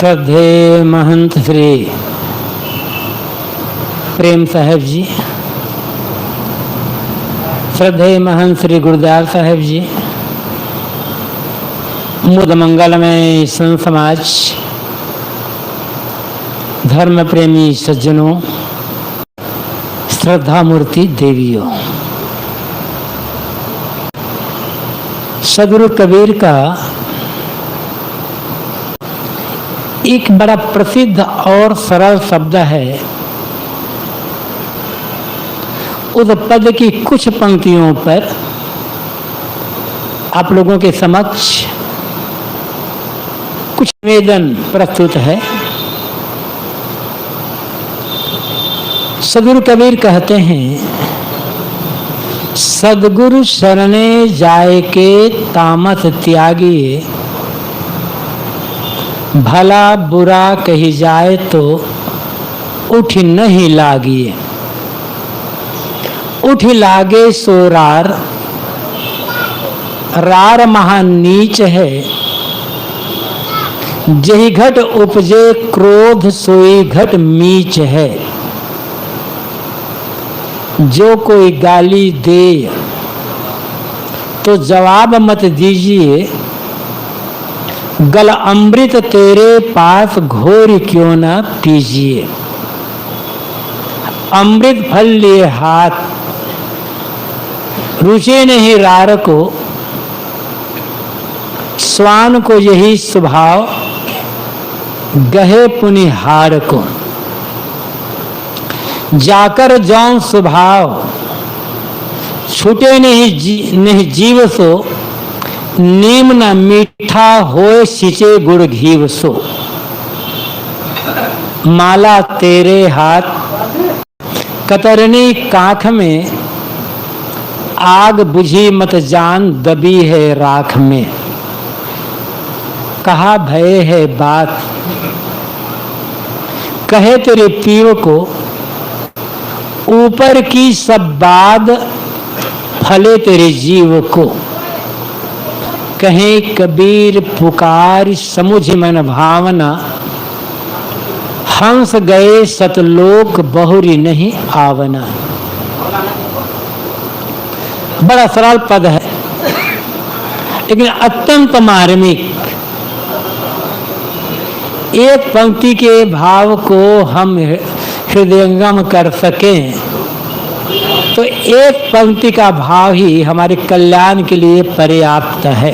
श्रद्धेय महंत श्री प्रेम साहब जी, श्रद्धेय महंत श्री गुरुदयाल साहब जी, मुद मंगलमय संत समाज, धर्म प्रेमी सज्जनों, श्रद्धा मूर्ति देवियों, सदगुरु कबीर का एक बड़ा प्रसिद्ध और सरल शब्द है। उस पद की कुछ पंक्तियों पर आप लोगों के समक्ष कुछ निवेदन प्रस्तुत है। सदगुरु कबीर कहते हैं, सदगुरु शरणे जाए के तामस त्यागिए, भला बुरा कही जाए तो उठ नहीं लागिए। उठ लागे सो रार, रार महा नीच है। जही घट उपजे क्रोध सोई घट मीच है। जो कोई गाली दे तो जवाब मत दीजिए, गल अमृत तेरे पास घोर क्यों न पीजिए। अमृत फल लिए हाथ, रुचे नहीं रार को। स्वान को यही स्वभाव, गहे पुनिहार को। जाकर जौन स्वभाव, छूटे नहीं जीव सो। नीम न मीठा होए सिंचे गुड़ घीव सो। माला तेरे हाथ, कतरनी काख में। आग बुझी मत जान, दबी है राख में। कहा भय है बात, कहे तेरे पीव को। ऊपर की सब बात, फले तेरे जीव को। कहें कबीर पुकार, समुझ मन भावना। हंस गए सतलोक, बहुरी नहीं आवना। बड़ा सरल पद है, लेकिन अत्यंत मार्मिक। एक पंक्ति के भाव को हम हृदयंगम कर सकें तो एक पंक्ति का भाव ही हमारे कल्याण के लिए पर्याप्त है।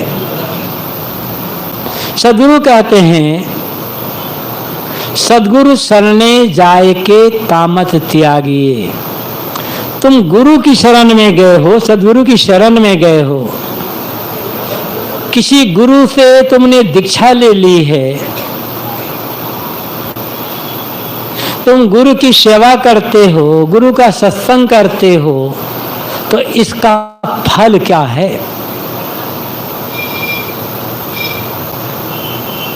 सदगुरु कहते हैं, सदगुरु शरणे जाए के तामस त्यागिए। तुम गुरु की शरण में गए हो, सदगुरु की शरण में गए हो। किसी गुरु से तुमने दीक्षा ले ली है, तुम गुरु की सेवा करते हो, गुरु का सत्संग करते हो, तो इसका फल क्या है?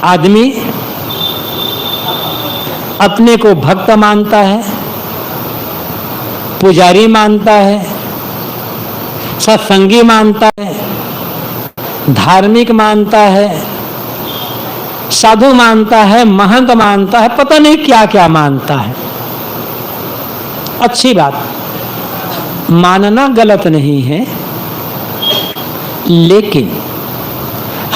आदमी अपने को भक्त मानता है, पुजारी मानता है, सत्संगी मानता है, धार्मिक मानता है, साधु मानता है, महंत मानता है, पता नहीं क्या क्या मानता है। अच्छी बात, मानना गलत नहीं है, लेकिन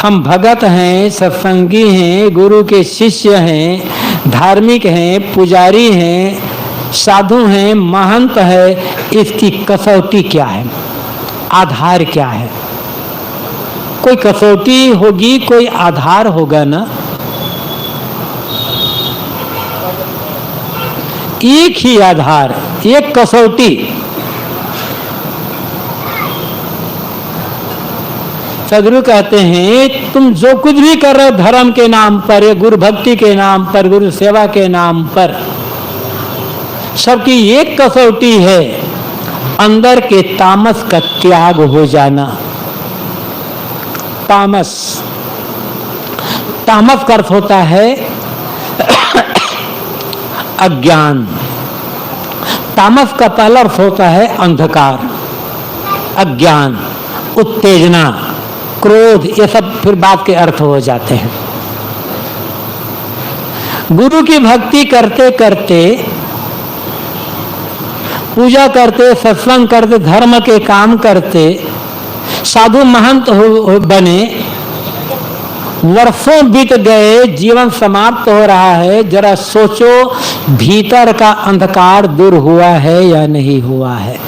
हम भगत हैं, सत्संगी हैं, गुरु के शिष्य हैं, धार्मिक हैं, पुजारी हैं, साधु हैं, महंत है, इसकी कसौटी क्या है? आधार क्या है? कोई कसौटी होगी, कोई आधार होगा ना। एक ही आधार, एक कसौटी। सदगुरु कहते हैं, तुम जो कुछ भी कर रहे हो धर्म के नाम पर, गुरु भक्ति के नाम पर, गुरु सेवा के नाम पर, सबकी एक कसौटी है, अंदर के तामस का त्याग हो जाना। तामस, तामस का अर्थ होता है अज्ञान। तामस का पहला अर्थ होता है अंधकार, अज्ञान, उत्तेजना, क्रोध, ये सब फिर बात के अर्थ हो जाते हैं। गुरु की भक्ति करते करते, पूजा करते, सत्संग करते, धर्म के काम करते, साधु महंत बने, वर्षों बीत गए, जीवन समाप्त हो रहा है। जरा सोचो, भीतर का अंधकार दूर हुआ है या नहीं हुआ है?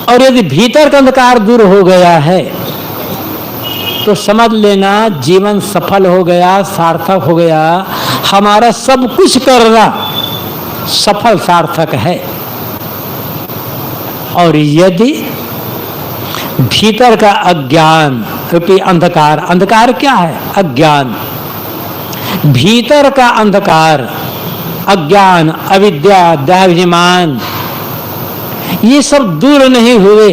और यदि भीतर का अंधकार दूर हो गया है तो समझ लेना जीवन सफल हो गया, सार्थक हो गया। हमारा सब कुछ करना सफल सार्थक है। और यदि भीतर का अज्ञान रूपी अंधकार, अंधकार क्या है? अज्ञान। भीतर का अंधकार, अज्ञान, अविद्या, देहाभिमान, ये सब दूर नहीं हुए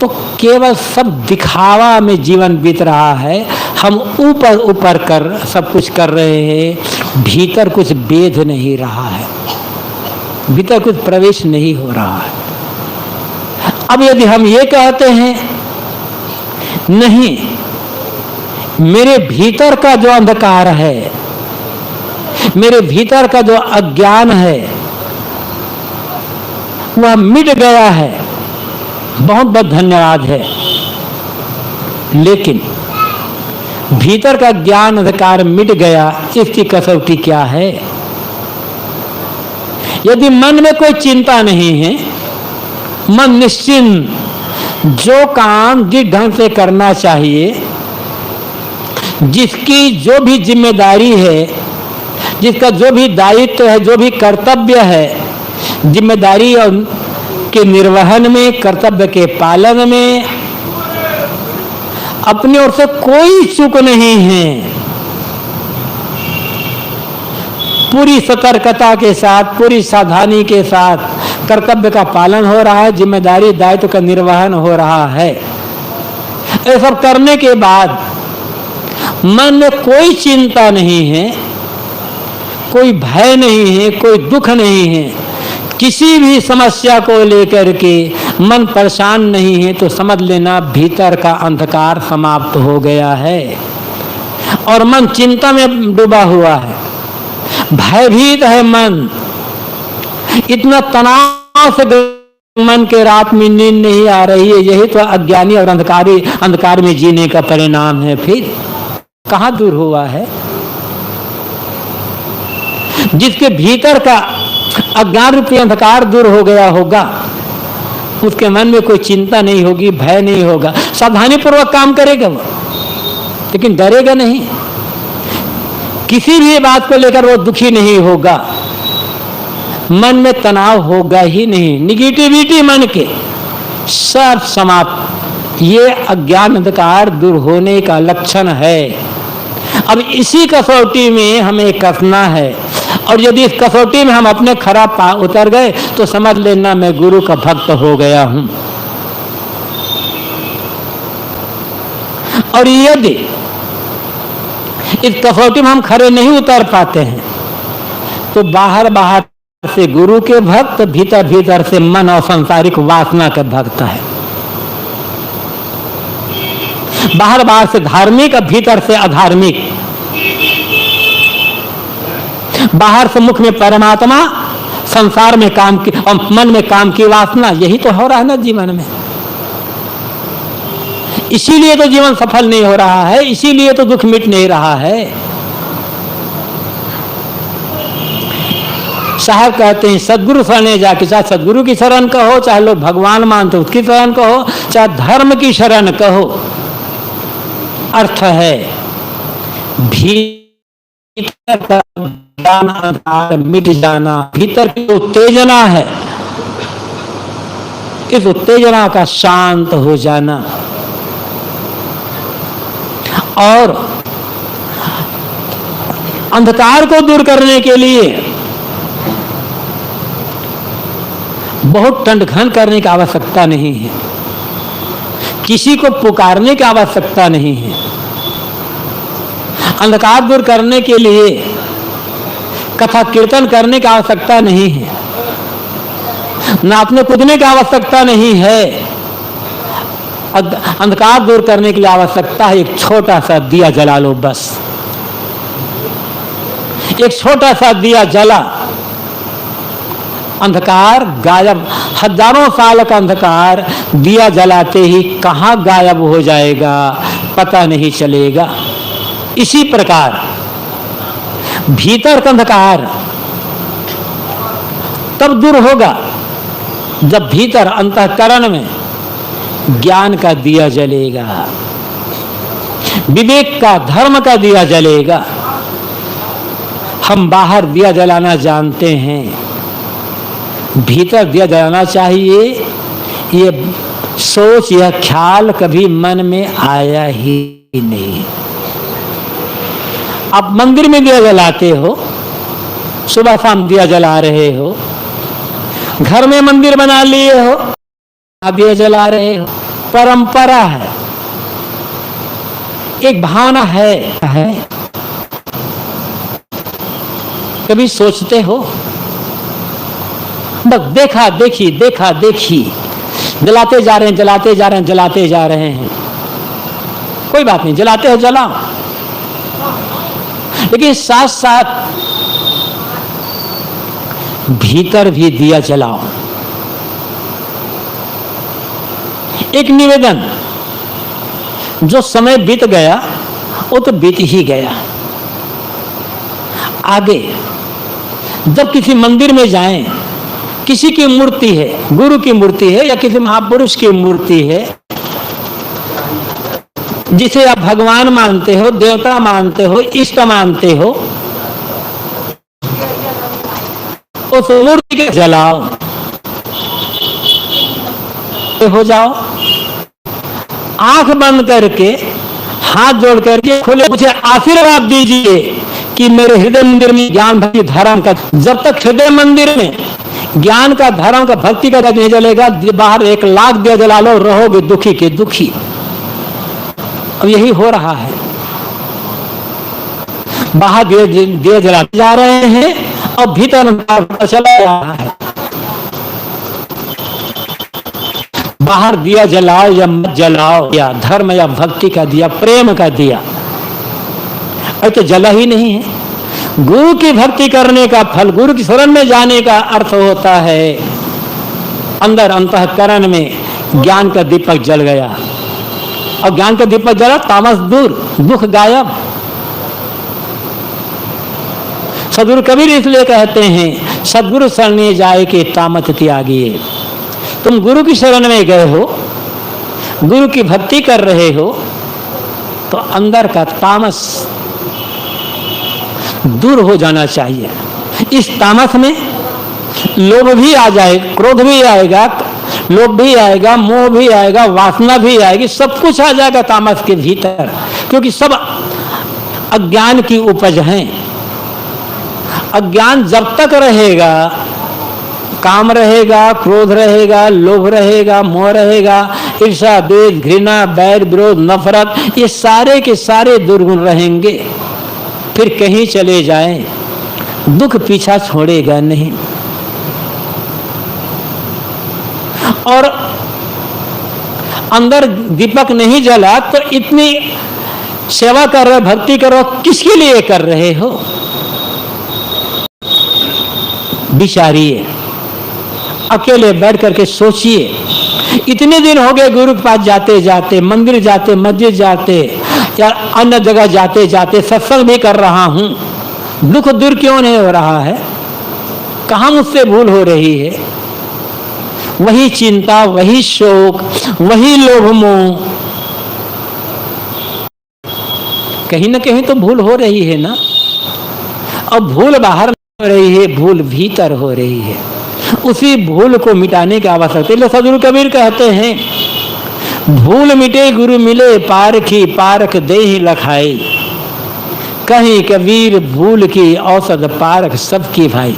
तो केवल सब दिखावा में जीवन बीत रहा है। हम ऊपर ऊपर कर सब कुछ कर रहे हैं, भीतर कुछ बेध नहीं रहा है, भीतर कुछ प्रवेश नहीं हो रहा है। अब यदि हम ये कहते हैं नहीं, मेरे भीतर का जो अंधकार है, मेरे भीतर का जो अज्ञान है, वह मिट गया है, बहुत बहुत धन्यवाद है। लेकिन भीतर का ज्ञान अंधकार मिट गया, इसकी कसौटी क्या है? यदि मन में कोई चिंता नहीं है, मन निश्चिंत, जो काम जिस ढंग से करना चाहिए, जिसकी जो भी जिम्मेदारी है, जिसका जो भी दायित्व है, जो भी कर्तव्य है, जिम्मेदारी और के निर्वहन में, कर्तव्य के पालन में अपनी ओर से कोई चूक नहीं है। पूरी सतर्कता के साथ, पूरी सावधानी के साथ कर्तव्य का पालन हो रहा है, जिम्मेदारी दायित्व का निर्वहन हो रहा है। ये सब करने के बाद मन में कोई चिंता नहीं है, कोई भय नहीं है, कोई दुख नहीं है, किसी भी समस्या को लेकर के मन परेशान नहीं है, तो समझ लेना भीतर का अंधकार समाप्त हो गया है और मन चिंता में डूबा हुआ है, भयभीत है मन, इतना तनाव से मन के रात में नींद नहीं आ रही है। यही तो अज्ञानी और अंधकार में जीने का परिणाम है। फिर कहाँ दूर हुआ है? जिसके भीतर का अज्ञान रूपी अंधकार दूर हो गया होगा, उसके मन में कोई चिंता नहीं होगी, भय नहीं होगा, सावधानी पूर्वक काम करेगा वो, लेकिन डरेगा नहीं, किसी भी बात को लेकर वो दुखी नहीं होगा, मन में तनाव होगा ही नहीं, निगेटिविटी मन के सब समाप्त। ये अज्ञान अंधकार दूर होने का लक्षण है। अब इसी कसौटी में हमें कसना है, और यदि इस कसौटी में हम अपने खराब उतर गए तो समझ लेना मैं गुरु का भक्त हो गया हूं। और यदि इस कसौटी में हम खरे नहीं उतर पाते हैं तो बाहर बाहर से गुरु के भक्त, भीतर भीतर से मन और सांसारिक वासना के भक्त है। बाहर बाहर से धार्मिक और भीतर से अधार्मिक, बाहर से मुख में परमात्मा, संसार में काम की और मन में काम की वासना। यही तो हो रहा है ना जीवन में। इसीलिए तो जीवन सफल नहीं हो रहा है, इसीलिए तो दुख मिट नहीं रहा है। साहब कहते हैं सदगुरु शरण जाके, चाहे सदगुरु की शरण कहो, चाहे लोग भगवान मानते उसकी शरण कहो, चाहे धर्म की शरण कहो, अर्थ है भीतर का ज्ञान अंधकार मिट जाना, भीतर की उत्तेजना है, इस उत्तेजना का शांत हो जाना। और अंधकार को दूर करने के लिए बहुत टंडघन करने की आवश्यकता नहीं है, किसी को पुकारने की आवश्यकता नहीं है। अंधकार दूर करने के लिए कथा कीर्तन करने की आवश्यकता नहीं है, नाचने कूदने की आवश्यकता नहीं है। अंधकार दूर करने के लिए आवश्यकता है एक छोटा सा दिया जला लो, बस एक छोटा सा दिया जला, अंधकार गायब। हजारों साल का अंधकार दिया जलाते ही कहां गायब हो जाएगा पता नहीं चलेगा। इसी प्रकार भीतर का अंधकार तब दूर होगा जब भीतर अंतःकरण में ज्ञान का दिया जलेगा, विवेक का, धर्म का दिया जलेगा। हम बाहर दिया जलाना जानते हैं, भीतर दिया जलाना चाहिए, ये सोच, यह ख्याल कभी मन में आया ही नहीं। आप मंदिर में दिया जलाते हो, सुबह शाम दिया जला रहे हो, घर में मंदिर बना लिए हो, दिया जला रहे हो, परंपरा है, एक भावना है। कभी सोचते हो? बस देखा देखी जलाते जा रहे हैं, जलाते जा रहे हैं, जलाते जा रहे हैं। कोई बात नहीं, जलाते हो जलाओ, लेकिन साथ साथ भीतर भी दिया जलाओ। एक निवेदन, जो समय बीत गया वो तो बीत ही गया। आगे जब किसी मंदिर में जाएं, किसी की मूर्ति है, गुरु की मूर्ति है या किसी महापुरुष की मूर्ति है, जिसे आप भगवान मानते हो, देवता मानते हो, इष्ट मानते हो, उस मूर्ति के जलाओ, हो जाओ, आंख बंद करके, हाथ जोड़ करके खुले, मुझे आशीर्वाद दीजिए कि मेरे हृदय मंदिर में ज्ञान भक्ति धर्म का, जब तक हृदय मंदिर में ज्ञान का, धर्म का, भक्ति का नहीं जलेगा, बाहर 1 लाख दिया जला लो, रहोगे दुखी के दुखी। अब यही हो रहा है, बाहर दिया जलाते जा रहे हैं और भीतर चला जा रहा है। बाहर दिया जलाओ या मत जलाओ, या धर्म या भक्ति का दिया, प्रेम का दिया, अरे तो जला ही नहीं है। गुरु की भक्ति करने का फल, गुरु की शरण में जाने का अर्थ होता है अंदर अंतःकरण में ज्ञान का दीपक जल गया, और ज्ञान का दीपक जला, तामस दूर, दुख गायब। सदगुरु कबीर इसलिए कहते हैं, सदगुरु शरण जाए के तामत त्यागिए। तुम गुरु की शरण में गए हो, गुरु की भक्ति कर रहे हो, तो अंदर का तामस दूर हो जाना चाहिए। इस तामस में लोभ भी आ जाए, क्रोध भी आएगा, लोभ भी आएगा, मोह भी आएगा, वासना भी आएगी, सब कुछ आ जाएगा तामस के भीतर, क्योंकि सब अज्ञान की उपज हैं। अज्ञान जब तक रहेगा, काम रहेगा, क्रोध रहेगा, लोभ रहेगा, मोह रहेगा, ईर्ष्या, द्वेष, घृणा, बैर, विरोध, नफरत, ये सारे के सारे दुर्गुण रहेंगे। फिर कहीं चले जाएं, दुख पीछा छोड़ेगा नहीं। और अंदर दीपक नहीं जला तो इतनी सेवा कर रहे, भक्ति कर रहे हो, किसके लिए कर रहे हो? विचारिए, अकेले बैठ करके सोचिए। इतने दिन हो गए गुरु के पास जाते जाते, मंदिर जाते, मस्जिद जाते, या अन्य जगह जाते जाते, सत्संग भी कर रहा हूं, दुख दूर क्यों नहीं हो रहा है? कहां मुझसे भूल हो रही है? वही चिंता, वही शोक, वही लोभ मोह, कहीं ना कहीं तो भूल हो रही है ना। अब भूल बाहर हो रही है, भूल भीतर हो रही है। उसी भूल को मिटाने की आवश्यकता है। सदगुरु कबीर कहते हैं, भूल मिटे गुरु मिले, पारखी पारख देहि लखाई। कहीं कबीर भूल की औसत पारख सबकी भाई।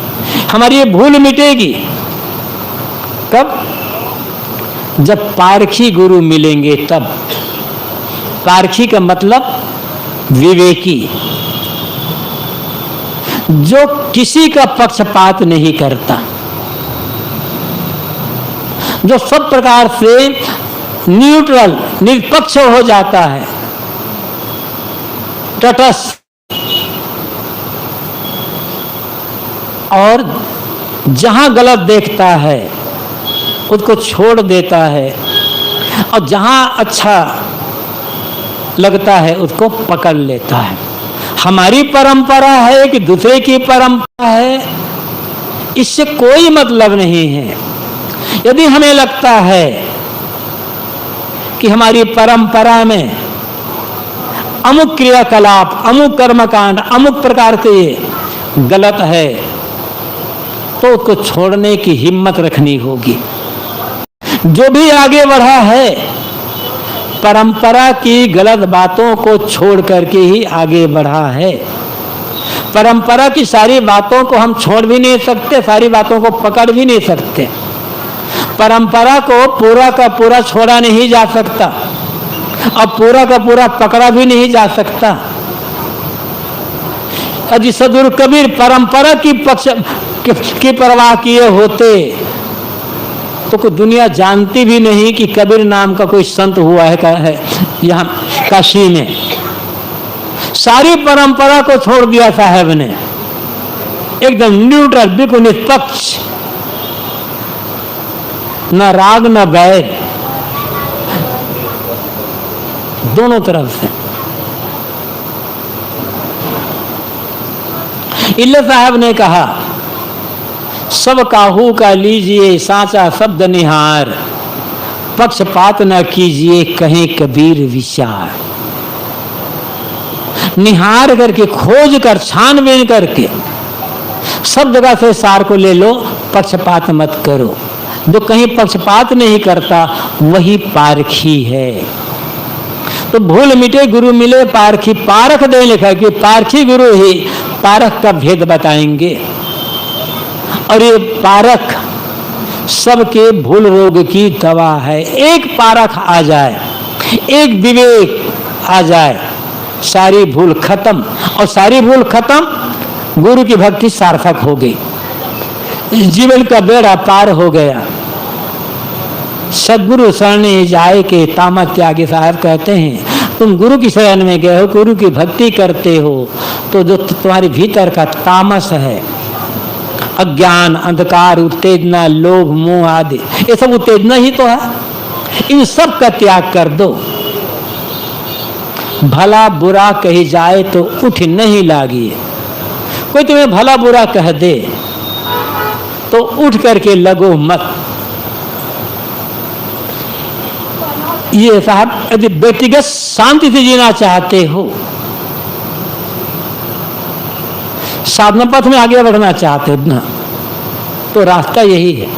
हमारी ये भूल मिटेगी कब? जब पारखी गुरु मिलेंगे तब। पारखी का मतलब विवेकी, जो किसी का पक्षपात नहीं करता, जो सब प्रकार से न्यूट्रल, निष्पक्ष हो जाता है, तटस्थ, और जहां गलत देखता है उसको छोड़ देता है, और जहां अच्छा लगता है उसको पकड़ लेता है। हमारी परंपरा है कि दूसरे की परंपरा है, इससे कोई मतलब नहीं है। यदि हमें लगता है कि हमारी परंपरा में अमुक क्रियाकलाप, अमुक कर्मकांड, अमुक प्रकार से गलत है, तो उसको छोड़ने की हिम्मत रखनी होगी। जो भी आगे बढ़ा है परंपरा की गलत बातों को छोड़ करके ही आगे बढ़ा है। परंपरा की सारी बातों को हम छोड़ भी नहीं सकते, सारी बातों को पकड़ भी नहीं सकते। परंपरा को पूरा का पूरा छोड़ा नहीं जा सकता, अब पूरा का पूरा पकड़ा भी नहीं जा सकता। यदि सदगुरु कबीर परंपरा की पक्ष की परवाह किए होते तो कोई दुनिया जानती भी नहीं कि कबीर नाम का कोई संत हुआ है यहाँ काशी में। सारी परंपरा को छोड़ दिया साहब ने, एकदम न्यूट्रल, बिल्कुल निष्पक्ष, न राग न बैर, दोनों तरफ से। इल्ले साहब ने कहा, सब काहू का लीजिए साचा शब्द निहार, पक्षपात न कीजिए कहें कबीर विचार। निहार करके, खोज कर, छानबीन करके सब जगह से सार को ले लो, पक्षपात मत करो। जो कहीं पक्षपात नहीं करता वही पारखी है। तो भूल मिटे गुरु मिले पारखी, पारख दे लिखा कि पारखी गुरु ही पारख का भेद बताएंगे। और ये पारख सबके भूल रोग की दवा है। एक पारख आ जाए, एक विवेक आ जाए, सारी भूल खत्म। और सारी भूल खत्म, गुरु की भक्ति सार्थक हो गई, जीवन का बेड़ा पार हो गया। सदगुरु शरण जाए के तामस त्यागी साहब कहते हैं, तुम गुरु की शरण में गए हो, गुरु की भक्ति करते हो, तो जो तुम्हारे भीतर का तामस है, अज्ञान, अंधकार, उत्तेजना, लोभ, मोह आदि, ये सब उत्तेजना ही तो है। इन सब का त्याग कर दो। भला बुरा कही जाए तो उठ नहीं लागिए। कोई तुम्हें भला बुरा कह दे तो उठ करके लगो मत। ये साहब, यदि व्यक्तिगत शांति से जीना चाहते हो, साधना पथ में आगे बढ़ना चाहते हो ना, तो रास्ता यही है।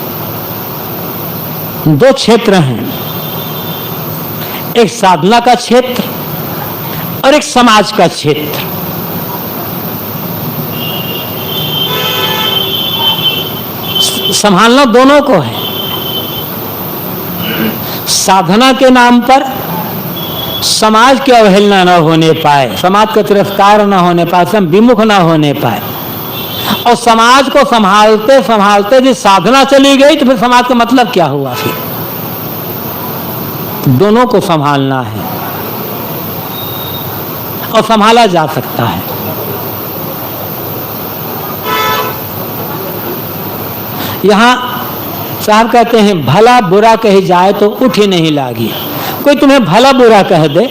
दो क्षेत्र हैं, एक साधना का क्षेत्र और एक समाज का क्षेत्र। संभालना दोनों को है। साधना के नाम पर समाज की अवहेलना न होने पाए, समाज का तिरस्कार न होने पाए, सम विमुख न होने पाए। और समाज को संभालते संभालते यदि साधना चली गई तो फिर समाज का मतलब क्या हुआ? फिर दोनों को संभालना है और संभाला जा सकता है। यहां साहब कहते हैं, भला बुरा कही जाए तो उठ ही नहीं लागी। कोई तुम्हें भला बुरा कह दे,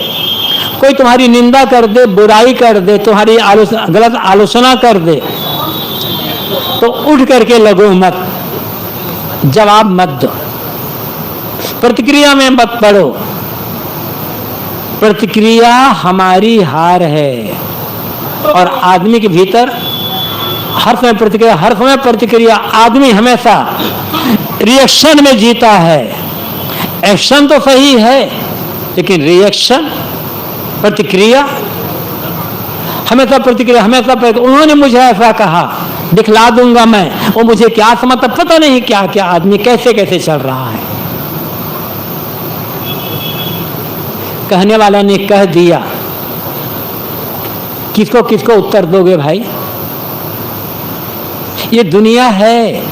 कोई तुम्हारी निंदा कर दे, बुराई कर दे, तुम्हारी गलत आलोचना कर दे, तो उठ करके लगो मत, जवाब मत दो, प्रतिक्रिया में मत पड़ो। प्रतिक्रिया हमारी हार है। और आदमी के भीतर हर समय प्रतिक्रिया, हर समय प्रतिक्रिया। आदमी हमेशा रिएक्शन में जीता है। एक्शन तो सही है, लेकिन रिएक्शन, प्रतिक्रिया, हमेशा प्रतिक्रिया, हमेशा प्रतिक्रिया। उन्होंने मुझे ऐसा कहा, दिखला दूंगा मैं, वो मुझे क्या समझता, पता नहीं क्या क्या आदमी कैसे कैसे चल रहा है। कहने वाला ने कह दिया, किसको किसको उत्तर दोगे भाई? ये दुनिया है।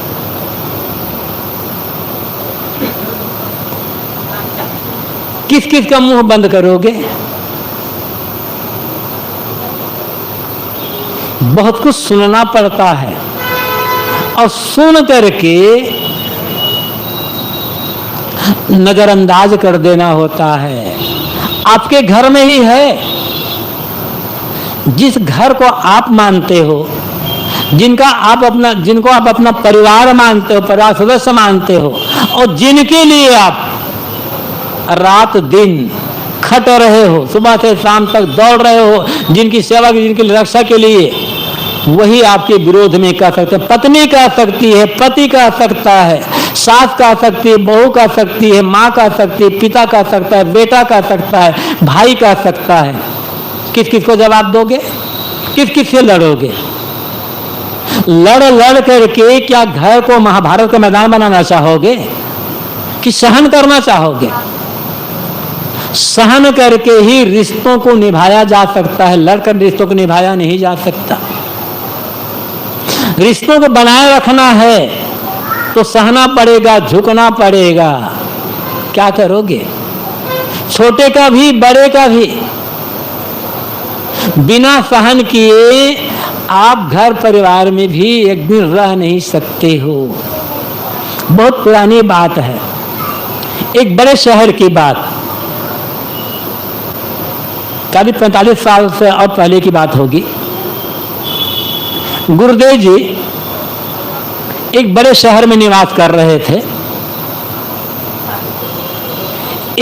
किस किस का मुंह बंद करोगे? बहुत कुछ सुनना पड़ता है और सुन करके नजरअंदाज कर देना होता है। आपके घर में ही है, जिस घर को आप मानते हो, जिनको आप अपना परिवार मानते हो, परिवार सदस्य मानते हो, और जिनके लिए आप रात दिन खट रहे हो, सुबह से शाम तक दौड़ रहे हो, जिनकी सेवा की, जिनकी रक्षा के लिए, वही आपके विरोध में कह सकते हैं। पत्नी कह सकती है, पति कह सकता है, सास कह सकती है, बहू कह सकती है, माँ कह सकती है, पिता कह सकता है, बेटा कह सकता है, भाई कह सकता है। किस किस को जवाब दोगे? किस किस से लड़ोगे? लड़ लड़ करके क्या घर को महाभारत का मैदान बनाना चाहोगे कि सहन करना चाहोगे? सहन करके ही रिश्तों को निभाया जा सकता है, लड़कर रिश्तों को निभाया नहीं जा सकता। रिश्तों को बनाए रखना है तो सहना पड़ेगा, झुकना पड़ेगा। क्या करोगे? छोटे का भी बड़े का भी बिना सहन किए आप घर परिवार में भी एक दिन रह नहीं सकते हो। बहुत पुरानी बात है, एक बड़े शहर की बात, 40-45 साल से और पहले की बात होगी। गुरुदेव जी एक बड़े शहर में निवास कर रहे थे।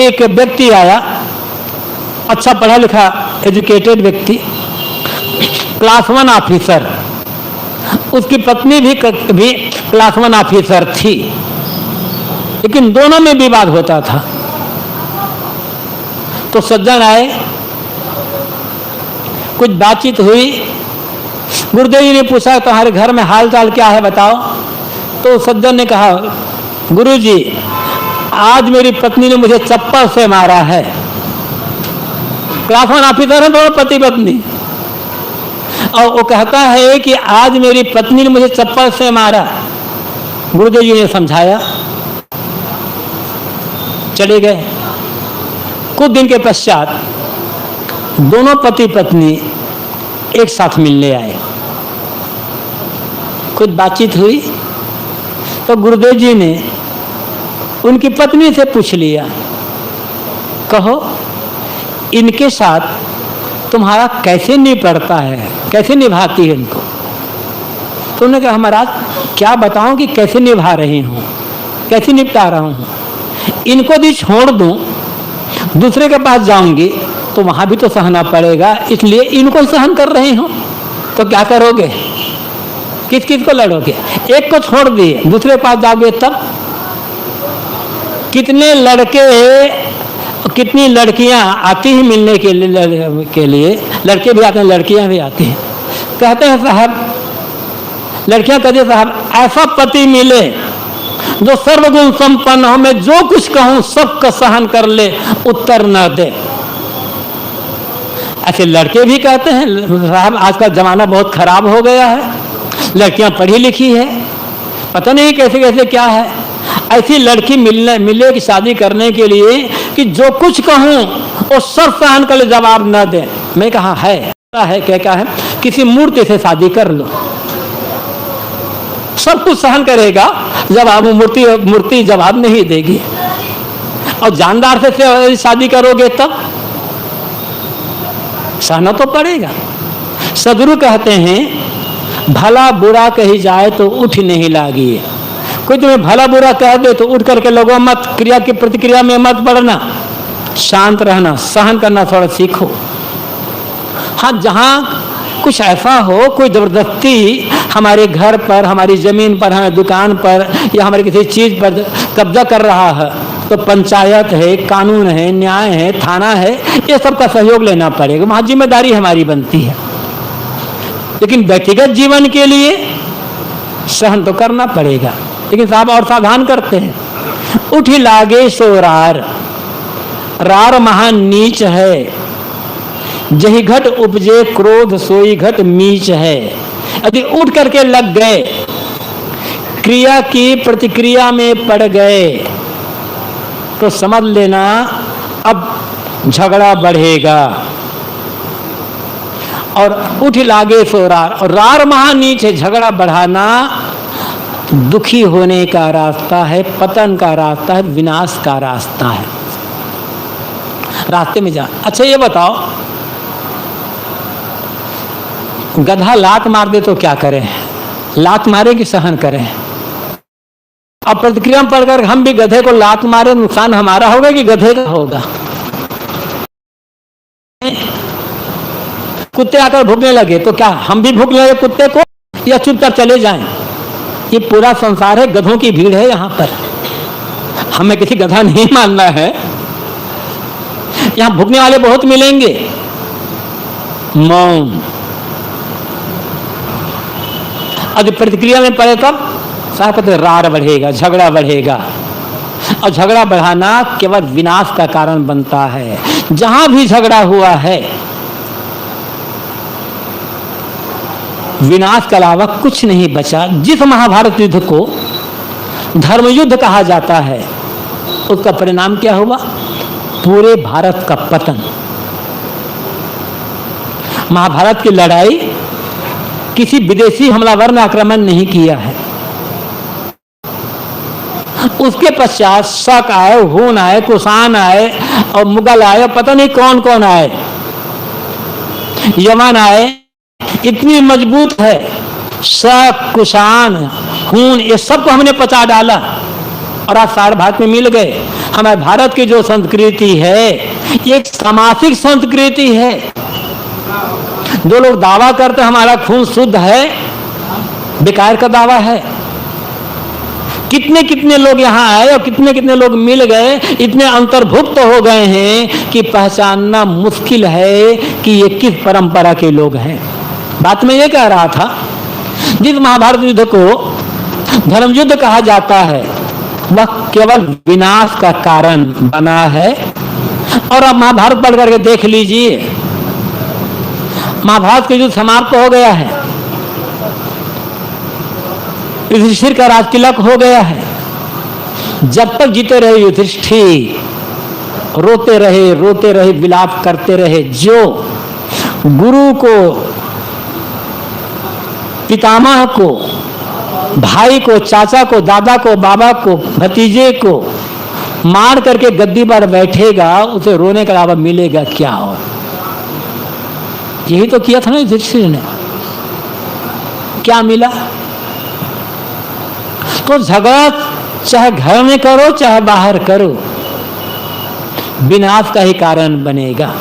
एक व्यक्ति आया, अच्छा पढ़ा लिखा एजुकेटेड व्यक्ति, क्लास 1 ऑफिसर, उसकी पत्नी भी क्लास 1 ऑफिसर थी, लेकिन दोनों में विवाद होता था। तो सज्जन आए, कुछ बातचीत हुई, गुरुदेव जी ने पूछा तुम्हारे घर में हाल चाल क्या है बताओ। तो सज्जन ने कहा, गुरुजी आज मेरी पत्नी ने मुझे चप्पल से मारा है। क्लास 1 ऑफिसर है दोनों पति पत्नी, और वो कहता है कि आज मेरी पत्नी ने मुझे चप्पल से मारा। गुरुदेव जी ने समझाया, चले गए। कुछ दिन के पश्चात दोनों पति पत्नी एक साथ मिलने आए, कुछ बातचीत हुई तो गुरुदेव जी ने उनकी पत्नी से पूछ लिया, कहो इनके साथ तुम्हारा कैसे निपटता है, कैसे निभाती है इनको? तो उन्होंने कहा, महाराज क्या बताऊं कि कैसे निभा रही हूँ, कैसे निपटा रहा हूँ। इनको भी छोड़ दूं, दूसरे के पास जाऊंगी तो वहां भी तो सहना पड़ेगा, इसलिए इनको सहन कर रही हूं। तो क्या करोगे? किस किस को लड़ोगे? एक को छोड़ दिए, दूसरे के पास जाओगे तब? कितने लड़के, कितनी लड़कियां आती हैं मिलने के लिए, लड़के भी आते हैं, लड़कियां भी आती हैं, कहते हैं साहब, लड़कियां कहती हैं साहब ऐसा पति मिले जो सर्वगुण संपन्न हो, मैं जो कुछ कहूं सबका सहन कर ले, उत्तर न दे। ऐसे लड़के भी कहते हैं साहब आज का जमाना बहुत खराब हो गया है, लड़कियां पढ़ी लिखी है, पता नहीं कैसे कैसे क्या है। ऐसी लड़की मिले की शादी करने के लिए कि जो कुछ कहूं वो सब सहन कर ले, जवाब न दे। मैं कहा है क्या है, किसी मूर्ति से शादी कर लो, सब कुछ सहन करेगा, जवाब मूर्ति जवाब नहीं देगी। और जानदार से शादी करोगे तब सहना तो पड़ेगा। सदगुरु कहते हैं भला बुरा कही जाए तो उठ नहीं लागिए। कोई तुम्हें भला बुरा कह दे तो उठ करके लगो मत, क्रिया की प्रतिक्रिया में मत पड़ना, शांत रहना, सहन करना थोड़ा सीखो। हाँ, जहाँ कुछ ऐसा हो, कोई जबरदस्ती हमारे घर पर, हमारी जमीन पर, हमारी दुकान पर या हमारी किसी चीज पर कब्जा कर रहा है तो पंचायत है, कानून है, न्याय है, थाना है, ये सब का सहयोग लेना पड़ेगा, वहाँ जिम्मेदारी हमारी बनती है। लेकिन व्यक्तिगत जीवन के लिए सहन तो करना पड़ेगा। लेकिन साहब और सावधान करते हैं, उठी लागे सो रार, रार महान नीच है, जही घट उपजे क्रोध सोई घट मीच है। यदि उठ करके लग गए, क्रिया की प्रतिक्रिया में पड़ गए तो समझ लेना अब झगड़ा बढ़ेगा। और उठ लागे सो रार, और रार महा नीच है। झगड़ा बढ़ाना दुखी होने का रास्ता है, पतन का रास्ता है, विनाश का रास्ता है। रास्ते में जा। अच्छा ये बताओ, गधा लात मार दे तो क्या करें? लात मारे कि सहन करें? अब प्रतिक्रिया में पढ़कर हम भी गधे को लात मारे, नुकसान हमारा होगा कि गधे का होगा? कुत्ते आकर भूखने लगे तो क्या हम भी भूख लगे कुत्ते को, या चुपचाप चले जाएं? ये पूरा संसार है, गधों की भीड़ है यहाँ पर। हमें किसी गधा नहीं मानना है। यहाँ भूखने वाले बहुत मिलेंगे। मौन। अब प्रतिक्रिया में पड़े तब साहब कहते रार बढ़ेगा, झगड़ा बढ़ेगा। और झगड़ा बढ़ाना केवल विनाश का कारण बनता है। जहां भी झगड़ा हुआ है विनाश के अलावा कुछ नहीं बचा। जिस महाभारत युद्ध को धर्म युद्ध कहा जाता है, उसका परिणाम क्या हुआ? पूरे भारत का पतन। महाभारत की लड़ाई किसी विदेशी हमलावर ने आक्रमण नहीं किया है। उसके पश्चात शक आए, हून आए, कुषाण आए और मुगल आए, पता नहीं कौन कौन आए, यमन आए। इतनी मजबूत है। शक, कुषाण, हून, ये सबको हमने पचा डाला और आज सारे भारत में मिल गए। हमारे भारत की जो संस्कृति है ये एक सामाजिक संस्कृति है। जो लोग दावा करते हैं हमारा खून शुद्ध है, बेकार का दावा है। कितने कितने लोग यहाँ आए और कितने कितने लोग मिल गए, इतने अंतर्भुक्त हो गए हैं कि पहचानना मुश्किल है कि ये किस परंपरा के लोग हैं। बात में ये कह रहा था, जिस महाभारत युद्ध को धर्म युद्ध कहा जाता है वह केवल विनाश का कारण बना है। और अब महाभारत पढ़ करके देख लीजिए, महाभारत का युद्ध समाप्त हो गया है। युधिष्ठिर का राजतिलक हो गया है। जब तक जीते रहे युधिष्ठिर रोते रहे, विलाप करते रहे। जो गुरु को, पितामह को, भाई को, चाचा को, दादा को, बाबा को, भतीजे को मार करके गद्दी पर बैठेगा, उसे रोने के अलावा मिलेगा क्या? और यही तो किया था ना युधिष्ठिर ने। क्या मिला? तो झगड़ा चाहे घर में करो चाहे बाहर करो, विनाश का ही कारण बनेगा।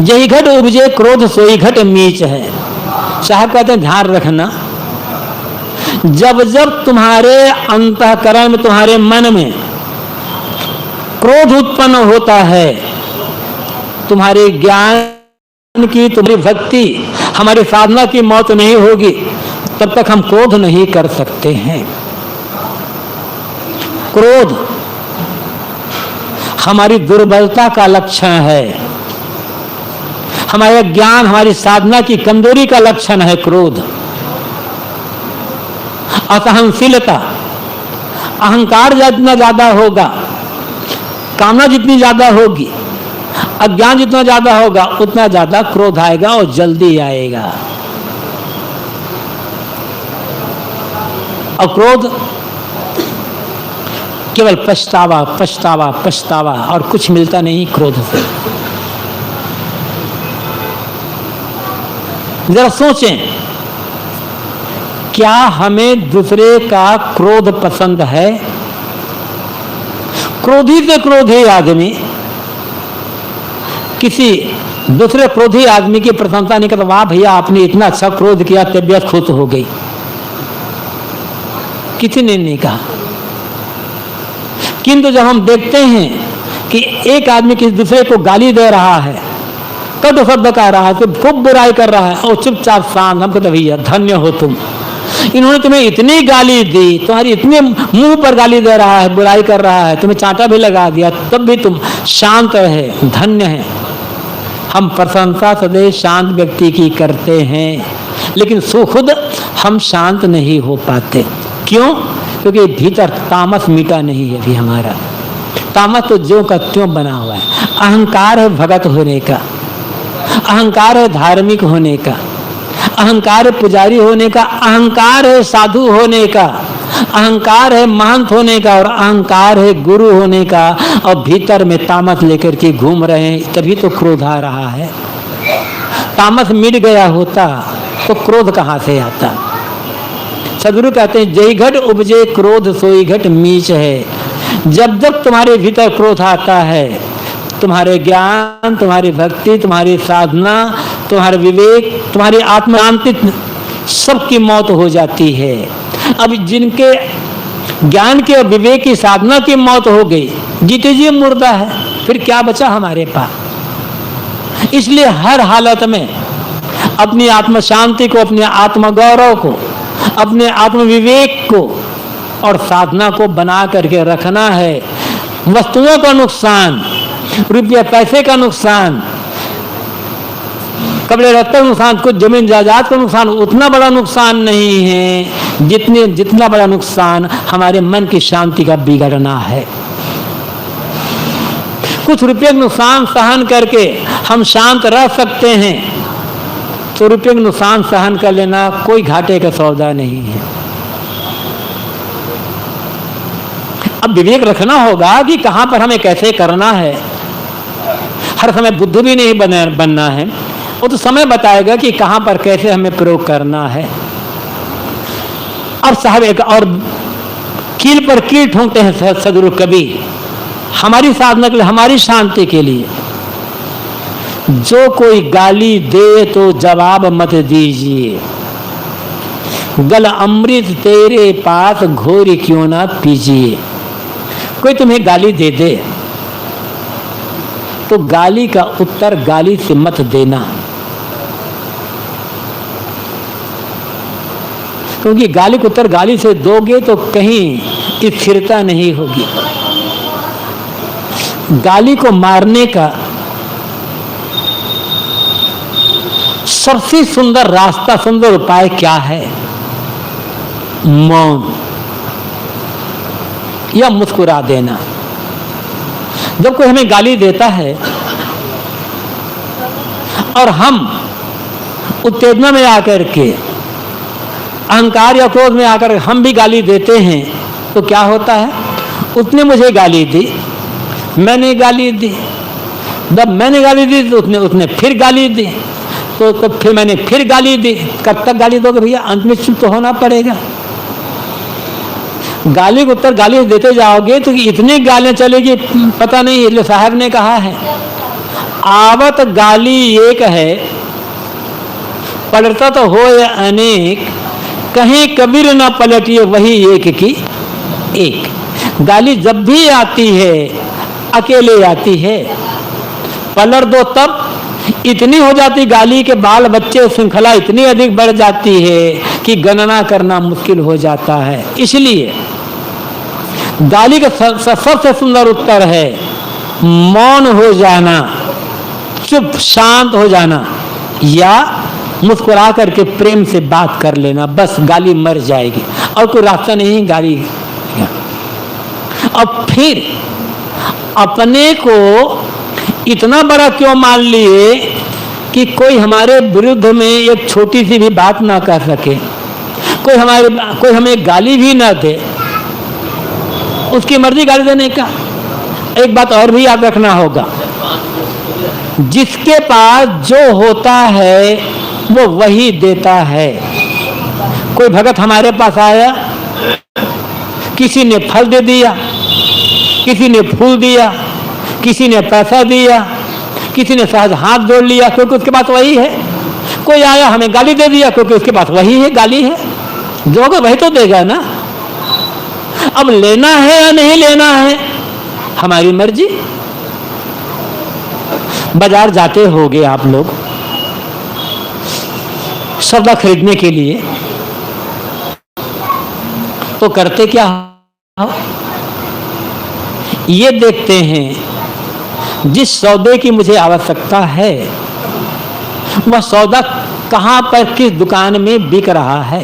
यही घट उपजे क्रोध सोई घट मीच है। साहब कहते हैं ध्यान रखना, जब जब तुम्हारे अंतःकरण में, तुम्हारे मन में क्रोध उत्पन्न होता है, तुम्हारे ज्ञान की, तुम्हारी भक्ति, हमारी साधना की मौत नहीं होगी, तब तक हम क्रोध नहीं कर सकते हैं। क्रोध हमारी दुर्बलता का लक्षण है। हमारा ज्ञान, हमारी साधना की कमजोरी का लक्षण है क्रोध। असहनशीलता, अहंकार जितना ज्यादा होगा, कामना जितनी ज्यादा होगी, अज्ञान जितना ज्यादा होगा, उतना ज्यादा क्रोध आएगा और जल्दी आएगा। और क्रोध केवल पछतावा पछतावा पछतावा, और कुछ मिलता नहीं क्रोध से। जरा सोचें, क्या हमें दूसरे का क्रोध पसंद है? क्रोधी से क्रोधी आदमी किसी दूसरे क्रोधी आदमी की प्रशंसा नहीं करता, वाह भैया आपने इतना अच्छा क्रोध किया, तबीयत खुश हो गई। किसी ने नहीं कहा। किंतु जब हम देखते हैं कि एक आदमी किसी दूसरे को गाली दे रहा है, कटु शब्द कह रहा है, तो खूब बुराई कर रहा है और चुपचाप शांत, हम कहते भैया धन्य हो तुम, इन्होंने तुम्हें इतनी गाली दी, तुम्हारी इतने मुंह पर गाली दे रहा है, बुराई कर रहा है, तुम्हें चांटा भी लगा दिया, तब भी तुम शांत रहे, धन्य है। हम प्रशंसा सदैव शांत व्यक्ति की करते हैं, लेकिन खुद हम शांत नहीं हो पाते। क्यों? क्योंकि भीतर तामस मिटा नहीं है अभी हमारा। तामस तो ज्यों का त्यों बना हुआ है। अहंकार है भगत होने का, अहंकार है धार्मिक होने का, अहंकार है पुजारी होने का, अहंकार है साधु होने का, अहंकार है महंत होने का, और अहंकार है गुरु होने का। और भीतर में तामस लेकर के घूम रहे हैं, तभी तो क्रोध आ रहा है। तामस मिट गया होता तो क्रोध कहाँ से आता? सदगुरु कहते हैं जय घट उपजे क्रोध सोई घट मीच है। जब जब तुम्हारे भीतर क्रोध आता है, तुम्हारे ज्ञान, तुम्हारी भक्ति, तुम्हारी साधना, तुम्हारे विवेक, तुम्हारी आत्मशांति सबकी मौत हो जाती है। अब जिनके ज्ञान के और विवेक की साधना की मौत हो गई, जीते जी मुर्दा है, फिर क्या बचा हमारे पास? इसलिए हर हालत में अपनी आत्म शांति को, अपने आत्म गौरव को, अपने आत्म विवेक को और साधना को बना करके रखना है। वस्तुओं का नुकसान, रुपया पैसे का नुकसान, कपड़े रत्ते का नुकसान, कुछ जमीन जायदाद का नुकसान उतना बड़ा नुकसान नहीं है जितना बड़ा नुकसान हमारे मन की शांति का बिगड़ना है। कुछ रुपये का नुकसान सहन करके हम शांत रह सकते हैं, तो रुपये का नुकसान सहन कर लेना कोई घाटे का सौदा नहीं है। अब विवेक रखना होगा कि कहां पर हमें कैसे करना है। हर समय बुद्ध भी नहीं बनना है, वो तो समय बताएगा कि कहां पर कैसे हमें प्रयोग करना है। अब साहब एक और कील पर कील ठोंकते हैं सदगुरु कबीर, हमारी साधना के लिए, हमारी शांति के लिए। जो कोई गाली दे तो जवाब मत दीजिए, गल अमृत तेरे पास घोरी क्यों ना पीजिए। कोई तुम्हें गाली दे दे तो गाली का उत्तर गाली से मत देना, क्योंकि गाली का उत्तर गाली से दोगे तो कहीं स्थिरता नहीं होगी। गाली को मारने का सबसे सुंदर रास्ता, सुंदर उपाय क्या है? मौन या मुस्कुरा देना। जब कोई हमें गाली देता है और हम उत्तेजना में आकर के, अहंकार या क्रोध में आकर हम भी गाली देते हैं, तो क्या होता है? उसने मुझे गाली दी, मैंने गाली दी, जब मैंने गाली दी तो उसने फिर गाली दी, तो फिर मैंने फिर गाली दी। कब तक गाली दोगे भैया? अंत में चुप तो होना पड़ेगा। गाली के उत्तर गाली देते जाओगे तो इतनी गालियां चलेगी पता नहीं। इसलिए साहब ने कहा है आवत गाली एक है, पलटता तो हो या अनेक, कहीं कबीर ना पलटिए वही एक की एक। गाली जब भी आती है अकेले आती है, पलट दो तब इतनी हो जाती गाली के बाल बच्चे, श्रृंखला इतनी अधिक बढ़ जाती है कि गणना करना मुश्किल हो जाता है। इसलिए गाली का सबसे सुंदर उत्तर है मौन हो जाना, चुप शांत हो जाना, या मुस्कुरा करके प्रेम से बात कर लेना। बस गाली मर जाएगी और कोई रास्ता नहीं गाली। अब फिर अपने को इतना बड़ा क्यों मान लिए कि कोई हमारे विरुद्ध में एक छोटी सी भी बात ना कर सके, कोई हमें गाली भी ना दे, उसकी मर्जी गाली देने का। एक बात और भी याद रखना होगा, जिसके पास जो होता है वो वही देता है। कोई भगत हमारे पास आया, किसी ने फल दे दिया, किसी ने फूल दिया, किसी ने पैसा दिया, किसी ने सहज हाथ जोड़ लिया, क्योंकि उसके पास वही है। कोई आया हमें गाली दे दिया, क्योंकि उसके पास वही है, गाली है। जो होगा वही तो देगा ना। अब लेना है या नहीं लेना है हमारी मर्जी। बाजार जाते होगे आप लोग सौदा खरीदने के लिए, तो करते क्या हो? ये देखते हैं जिस सौदे की मुझे आवश्यकता है वह सौदा कहां पर किस दुकान में बिक रहा है,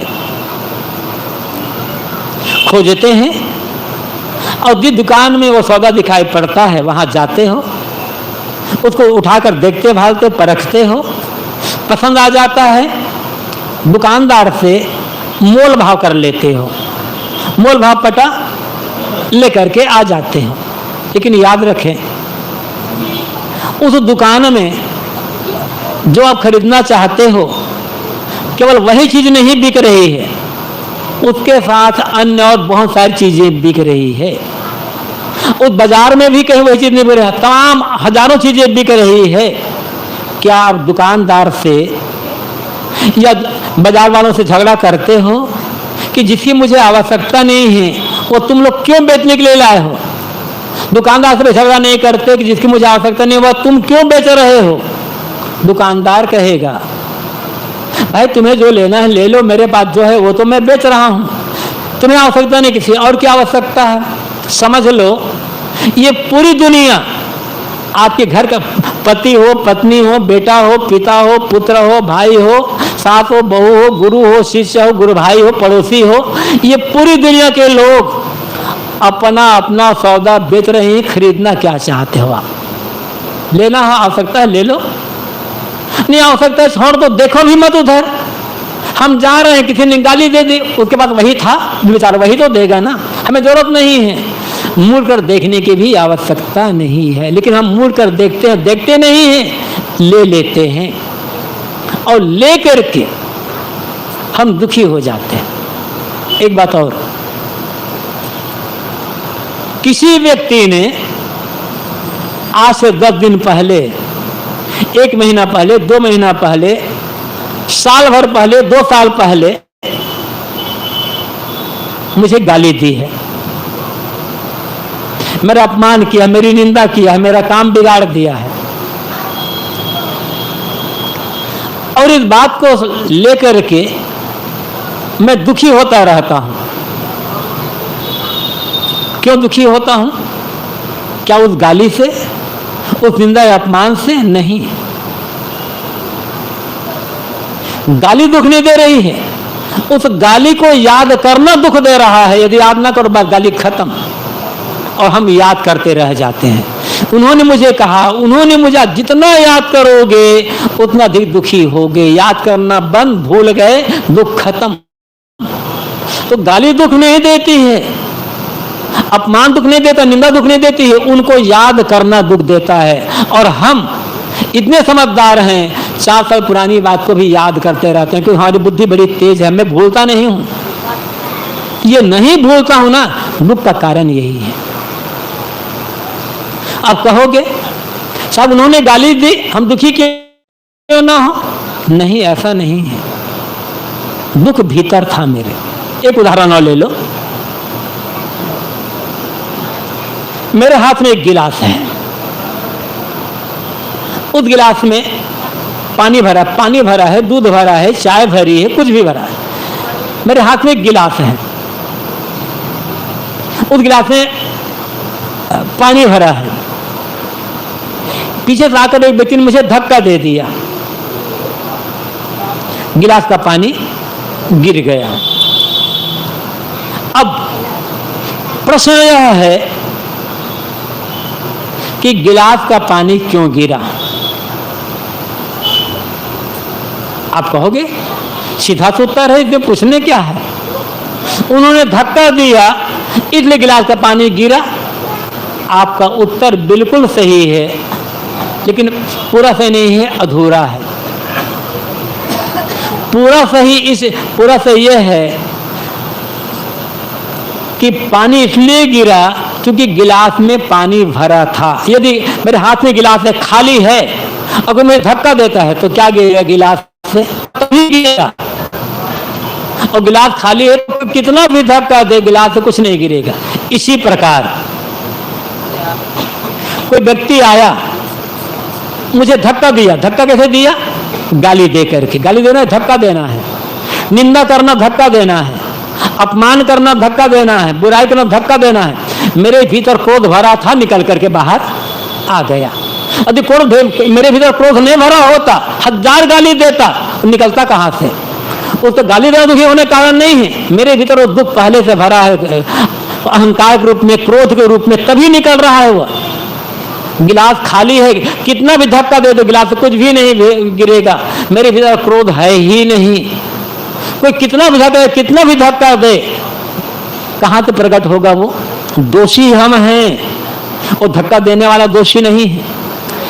खोजते हैं। और जिस दुकान में वो सौदा दिखाई पड़ता है वहां जाते हो, उसको उठाकर देखते भालते परखते हो, पसंद आ जाता है, दुकानदार से मोल भाव कर लेते हो, मोल भाव पटा लेकर के आ जाते हो। लेकिन याद रखें, उस दुकान में जो आप खरीदना चाहते हो केवल वही चीज नहीं बिक रही है, उसके साथ अन्य और बहुत सारी चीजें बिक रही है। उस बाजार में भी कहीं वही चीज नहीं बिक रही है, तमाम हजारों चीजें बिक रही है। क्या आप दुकानदार से या बाजार वालों से झगड़ा करते हो कि जिसकी मुझे आवश्यकता नहीं है वो तुम लोग क्यों बेचने के लिए लाए हो? दुकानदार से झगड़ा नहीं करते कि जिसकी मुझे आवश्यकता नहीं है वह तुम क्यों बेच रहे हो? दुकानदार कहेगा भाई तुम्हें जो लेना है ले लो, मेरे पास जो है वो तो मैं बेच रहा हूं, तुम्हें आवश्यकता नहीं, किसी और की आवश्यकता है। समझ लो ये पूरी दुनिया आपके घर का पति हो, पत्नी हो, बेटा हो, पिता हो, पुत्र हो, भाई हो, सास हो, बहू हो, गुरु हो, शिष्य हो, गुरु भाई हो, पड़ोसी हो, ये पूरी दुनिया के लोग अपना अपना सौदा बेच रहे हैं। खरीदना क्या चाहते हो आप? लेना है, आवश्यकता है ले लो, नहीं आवश्यकता है छोड़ दो, देखो भी मत उधर। हम जा रहे हैं, किसी ने गाली दे दी, उसके पास वही था, बेचारा वही तो देगा ना, हमें जरूरत नहीं है। मुड़ कर देखने की भी आवश्यकता नहीं है, लेकिन हम मुड़ कर देखते हैं, देखते नहीं हैं, ले लेते हैं और ले करके हम दुखी हो जाते हैं। एक बात और, किसी व्यक्ति ने आज से 10 दिन पहले, 1 महीना पहले, 2 महीना पहले, साल भर पहले, 2 साल पहले मुझे गाली दी है, मेरा अपमान किया, मेरी निंदा किया, मेरा काम बिगाड़ दिया है। और इस बात को लेकर के मैं दुखी होता रहता हूं। क्यों दुखी होता हूं? क्या उस गाली से, उस निंदा या अपमान से? नहीं, गाली दुख नहीं दे रही है, उस गाली को याद करना दुख दे रहा है। यदि याद ना करो बस गाली खत्म, और हम याद करते रह जाते हैं। उन्होंने मुझे कहा, उन्होंने मुझे, जितना याद करोगे उतना अधिक दुखी होगे। याद करना बंद, भूल गए, दुख खत्म। तो गाली दुख नहीं देती है, अपमान दुख नहीं देता, निंदा दुख नहीं देती है, उनको याद करना दुख देता है। और हम इतने समझदार हैं, 4 साल पुरानी बात को भी याद करते रहते हैं, क्योंकि हमारी बुद्धि बड़ी तेज है, मैं भूलता नहीं हूं। ये नहीं भूलता हूं ना, दुख का कारण यही है। आप कहोगे साहब उन्होंने गाली दी, हम दुखी क्यों ना हो? नहीं, ऐसा नहीं है, दुख भीतर था मेरे। एक उदाहरण और ले लो, मेरे हाथ में एक गिलास है, उस गिलास में पानी भरा है, दूध भरा है, चाय भरी है, कुछ भी भरा है। मेरे हाथ में एक गिलास है, उस गिलास में पानी भरा है। पीछे से आकर एक व्यक्ति ने मुझे धक्का दे दिया, गिलास का पानी गिर गया। अब प्रश्न यह है कि गिलास का पानी क्यों गिरा? आप कहोगे सीधा सा उत्तर है, इसमें पूछने क्या है? उन्होंने धक्का दिया इसलिए गिलास का पानी गिरा। आपका उत्तर बिल्कुल सही है, लेकिन पूरा सही नहीं है, अधूरा है। पूरा सही यह है कि पानी इसलिए गिरा क्योंकि गिलास में पानी भरा था। यदि मेरे हाथ में गिलास है, खाली है, अगर मैं धक्का देता है तो क्या गिरेगा? गिलास से तभी गिरेगा। और गिलास खाली है तो कितना भी धक्का दे गिलास से कुछ नहीं गिरेगा। इसी प्रकार कोई व्यक्ति आया, मुझे धक्का दिया। धक्का कैसे दिया? गाली दे करके। गाली देना है, धक्का देना है। निंदा करना, धक्का देना है। अपमान करना, धक्का देना है। बुराई करना, धक्का देना है। मेरे भीतर क्रोध भरा था, निकल करके बाहर आ गया। यदि क्रोध मेरे भीतर क्रोध नहीं भरा होता, 1000 गाली देता, निकलता कहां से? वो तो गाली देना दुखी होने का कारण नहीं है, मेरे भीतर वो दुख पहले से भरा है, अहंकार के रूप में, क्रोध के रूप में तभी निकल रहा है वह। गिलास खाली है, कितना भी धक्का दे दो गिलास कुछ भी नहीं गिरेगा, मेरे भीतर क्रोध है ही नहीं। कोई कितना भी धक्का दे, कहां से प्रकट होगा वो? दोषी हम हैं, वो धक्का देने वाला दोषी नहीं है।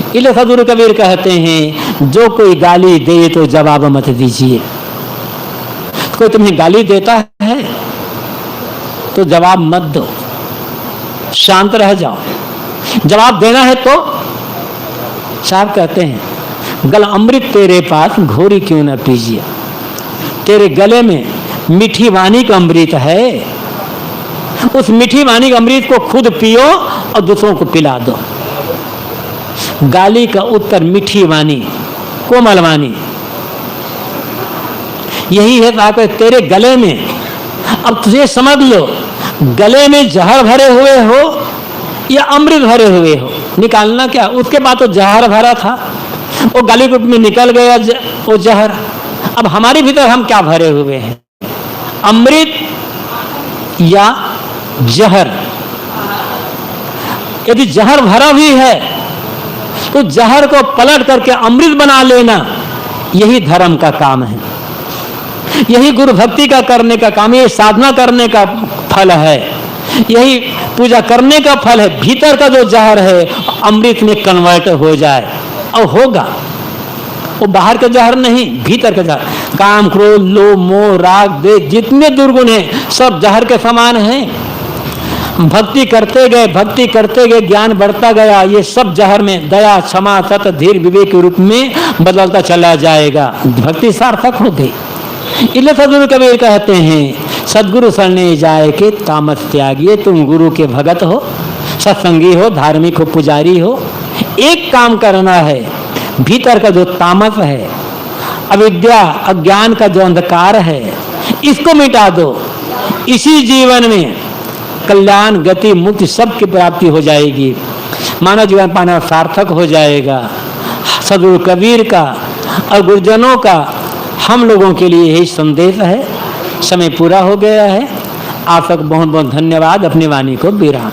इसलिए सदगुरु कबीर कहते हैं, जो कोई गाली दे तो जवाब मत दीजिए। कोई तुम्हें गाली देता है तो जवाब मत दो, शांत रह जाओ। जवाब देना है तो साहब कहते हैं, गल अमृत तेरे पास घोरी क्यों न पीजिए। तेरे गले में मीठी वाणी का अमृत है, उस मीठी वाणी के अमृत को खुद पियो और दूसरों को पिला दो। गाली का उत्तर मीठी वाणी, कोमल वाणी, यही है। ताकि तेरे गले में, अब तुझे समझ लो, गले में जहर भरे हुए हो या अमृत भरे हुए हो, निकालना क्या? उसके बाद तो जहर भरा था, वो गले में निकल गया वो जहर। अब हमारे भीतर हम क्या भरे हुए हैं, अमृत या जहर? यदि जहर भरा भी है तो जहर को पलट करके अमृत बना लेना, यही धर्म का काम है, यही गुरु भक्ति का करने का काम, यही साधना करने का फल है, यही पूजा करने का फल है। भीतर का जो जहर है अमृत में कन्वर्ट हो जाए, और होगा। वो बाहर का जहर नहीं, भीतर का जहर। काम, क्रोध, लोभ, मोह, राग, द्वेष, जितने दुर्गुण हैं सब जहर के समान हैं। भक्ति करते गए ज्ञान बढ़ता गया, ये सब जहर में दया, क्षमा, सत्य, धीर, विवेक के रूप में बदलता चला जाएगा। भक्ति सार्थक हो गई। इसलिए सदगुरु कबीर कहते हैं, सदगुरु शरणे जाए के तामस त्यागिए। तुम गुरु के भगत हो, सत्संगी हो, धार्मिक हो, पुजारी हो, एक काम करना है, भीतर का जो तामस है, अविद्या, अज्ञान का जो अंधकार है, इसको मिटा दो। इसी जीवन में कल्याण, गति, मुक्ति सबकी प्राप्ति हो जाएगी। मानव जीवन पाना सार्थक हो जाएगा। सदगुरु कबीर का और गुरुजनों का हम लोगों के लिए यही संदेश है। समय पूरा हो गया है। आप सबको बहुत बहुत धन्यवाद। अपनी वाणी को विराम।